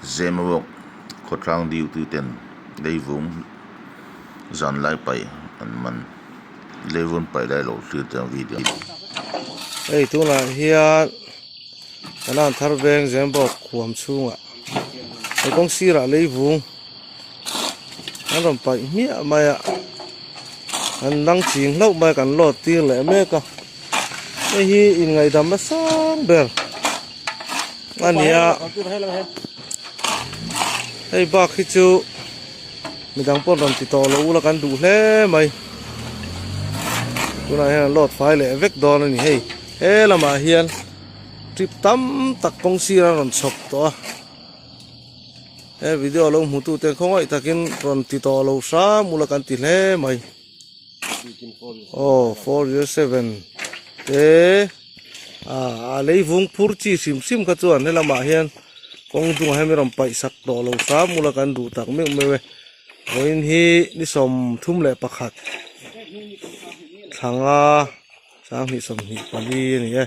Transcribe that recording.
zemawok khotrang diu tu ten leivung zan lai pai an man leivun pai lai lo tu ten video ei tuna hian kanan thar beng zembok khuam chunga ei kong sira leivung an ram pai mia maya an nang ching hlo mai kan lot tir le meka ei hi in ngai dam ma sang ber ania ei bak hi chu midang pon ram ti to lo ula kan du hle mai tuna hian lot fai le vek don ani hei he lama hian trip tam tak kong sira ron chok to he video lo mu tu te khongai takin ron ti to lo sa mula kan ti hle mai oh 407 te a leivung phur chi sim sim ka chuan he lama hian kong dung he mi ron pai sak to lo sa mula kan du tak me me hoin hi ni som thum le pakhat thanga sang ni som ni pali ni e